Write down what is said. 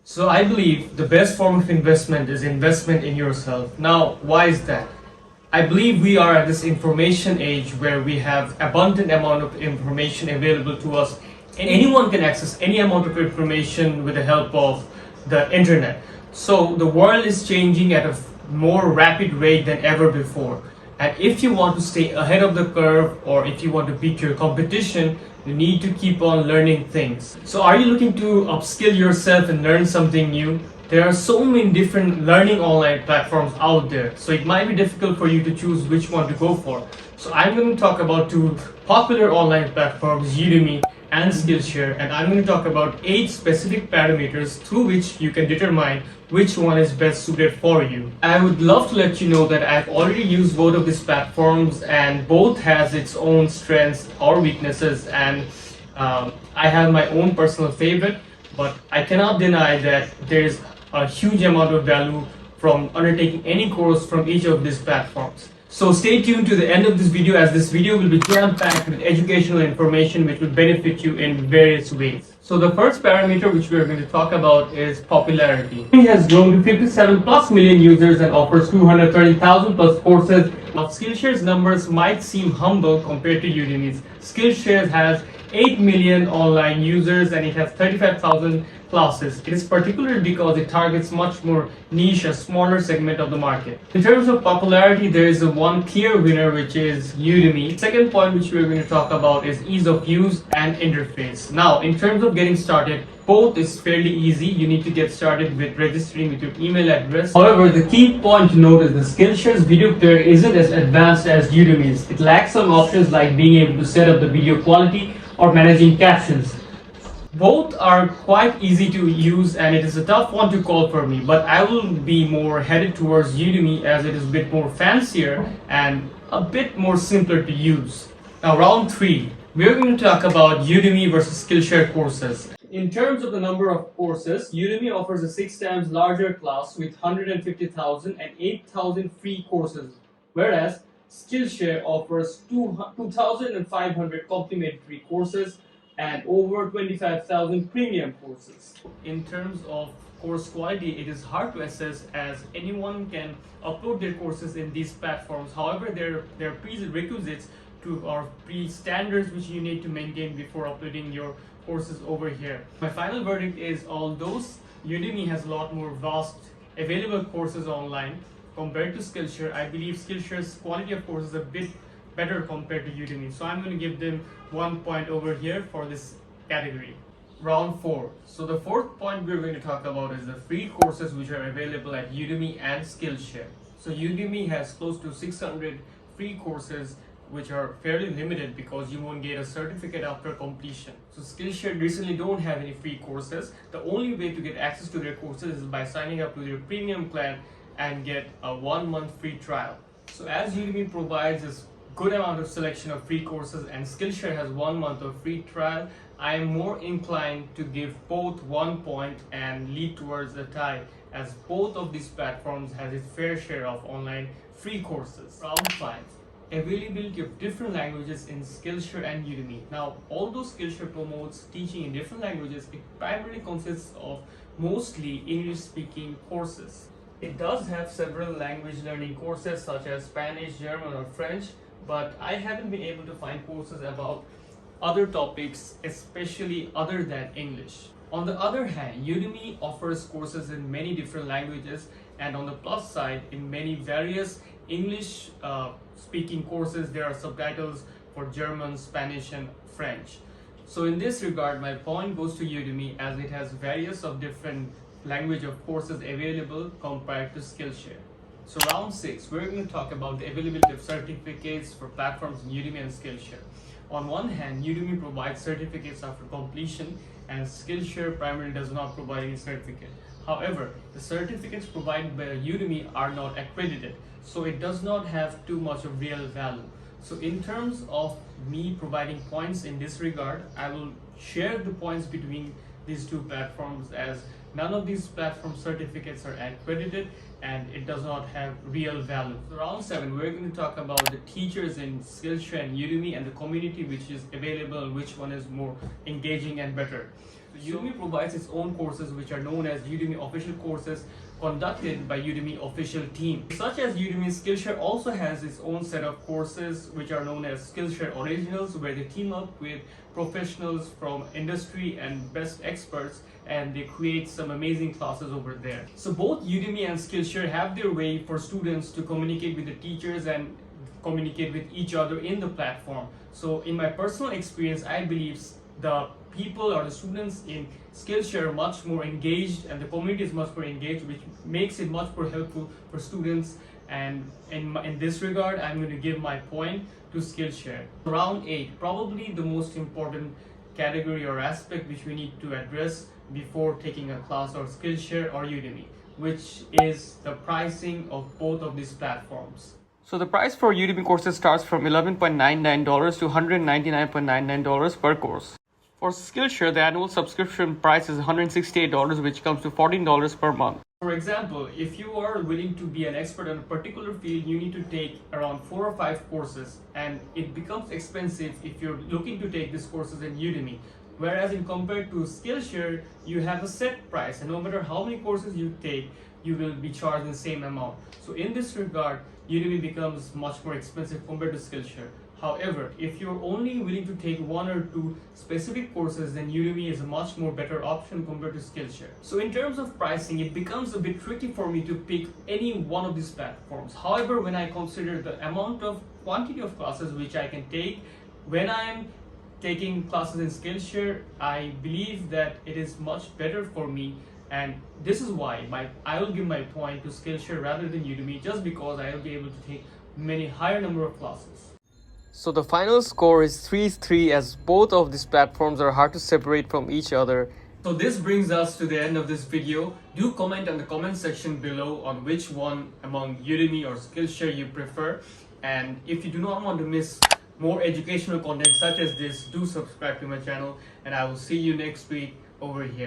So I believe the best form of investment is investment in yourself. Now, why is that? I believe we are at this information age where we have abundant amount of information available to us. And anyone can access any amount of information with the help of the internet. So the world is changing at a more rapid rate than ever before. And if you want to stay ahead of the curve, or if you want to beat your competition, you need to keep on learning things. So are you looking to upskill yourself and learn something new? There are so many different learning online platforms out there, so it might be difficult for you to choose which one to go for. So I'm going to talk about two popular online platforms, Udemy and Skillshare, and I'm going to talk about 8 specific parameters through which you can determine which one is best suited for you. I would love to let you know that I've already used both of these platforms, and both has its own strengths or weaknesses, and I have my own personal favorite, but I cannot deny that there is a huge amount of value from undertaking any course from each of these platforms. So stay tuned to the end of this video, as this video will be jam-packed with educational information which will benefit you in various ways. So the first parameter which we are going to talk about is popularity. Udemy has grown to 57 plus million users and offers 230,000 plus courses. Now Skillshare's numbers might seem humble compared to Udemy's. Skillshare has 8 million online users and it has 35,000 classes. It is particular because it targets much more niche, a smaller segment of the market. In terms of popularity, there is one clear winner, which is Udemy. Second point which we are going to talk about is ease of use and interface. Now, in terms of getting started, both is fairly easy. You need to get started with registering with your email address. However, the key point to note is the Skillshare's video player isn't as advanced as Udemy's. It lacks some options like being able to set up the video quality or managing captions. Both are quite easy to use and it is a tough one to call for me, but I will be more headed towards Udemy as it is a bit more fancier and a bit more simpler to use. Now round 3, we are going to talk about Udemy versus Skillshare courses. In terms of the number of courses, Udemy offers a 6 times larger class with 150,000 and 8,000 free courses, whereas Skillshare offers 2,500 complimentary courses and over 25,000 premium courses. In terms of course quality, it is hard to assess as anyone can upload their courses in these platforms. However, there are prerequisites to or pre-standards which you need to maintain before uploading your courses over here. My final verdict is, although Udemy has a lot more vast available courses online compared to Skillshare, I believe Skillshare's quality of courses is a bit better compared to Udemy. So I'm going to give them 1 point over here for this category. Round 4. So the fourth point we're going to talk about is the free courses which are available at Udemy and Skillshare. So Udemy has close to 600 free courses which are fairly limited because you won't get a certificate after completion. So Skillshare recently don't have any free courses. The only way to get access to their courses is by signing up to their premium plan and get a 1-month free trial. So as Udemy provides this good amount of selection of free courses and Skillshare has 1 month of free trial, I am more inclined to give both 1 point and lead towards a tie, as both of these platforms has its fair share of online free courses. Round 5. Availability of different languages in Skillshare and Udemy. Now, although Skillshare promotes teaching in different languages, it primarily consists of mostly English-speaking courses. It does have several language learning courses such as Spanish, German or French, but I haven't been able to find courses about other topics, especially other than English. On the other hand, Udemy offers courses in many different languages, and on the plus side, in many various English speaking courses, there are subtitles for German, Spanish and French. So in this regard, my point goes to Udemy as it has various of different language of courses available compared to Skillshare. So round 6, we're going to talk about the availability of certificates for platforms in Udemy and Skillshare. On one hand, Udemy provides certificates after completion and Skillshare primarily does not provide any certificate. However, the certificates provided by Udemy are not accredited, so it does not have too much of real value. So in terms of me providing points in this regard, I will share the points between these two platforms as none of these platform certificates are accredited and it does not have real value. So round 7, we're going to talk about the teachers in Skillshare and Udemy and the community which is available, which one is more engaging and better. Udemy provides its own courses which are known as Udemy official courses conducted by Udemy official team. Such as Udemy Skillshare also has its own set of courses which are known as Skillshare Originals, where they team up with professionals from industry and best experts and they create some amazing classes over there. So both Udemy and Skillshare have their way for students to communicate with the teachers and communicate with each other in the platform. So in my personal experience, I believe the people or the students in Skillshare are much more engaged and the community is much more engaged, which makes it much more helpful for students. And in this regard, I'm going to give my point to Skillshare. Round 8, probably the most important category or aspect which we need to address before taking a class or Skillshare or Udemy, which is the pricing of both of these platforms. So the price for Udemy courses starts from $11.99 to $199.99 per course. For Skillshare, the annual subscription price is $168, which comes to $14 per month. For example, if you are willing to be an expert in a particular field, you need to take around 4 or 5 courses, and it becomes expensive if you're looking to take these courses in Udemy. Whereas in compared to Skillshare, you have a set price, and no matter how many courses you take, you will be charged the same amount. So in this regard, Udemy becomes much more expensive compared to Skillshare. However, if you're only willing to take 1 or 2 specific courses, then Udemy is a much more better option compared to Skillshare. So in terms of pricing, it becomes a bit tricky for me to pick any one of these platforms. However, when I consider the amount of quantity of classes which I can take when I am taking classes in Skillshare, I believe that it is much better for me, and this is why I will give my point to Skillshare rather than Udemy, just because I will be able to take many higher number of classes. So the final score is 3-3, as both of these platforms are hard to separate from each other. So this brings us to the end of this video. Do comment in the comment section below on which one among Udemy or Skillshare you prefer. And if you do not want to miss more educational content such as this, do subscribe to my channel, and I will see you next week over here.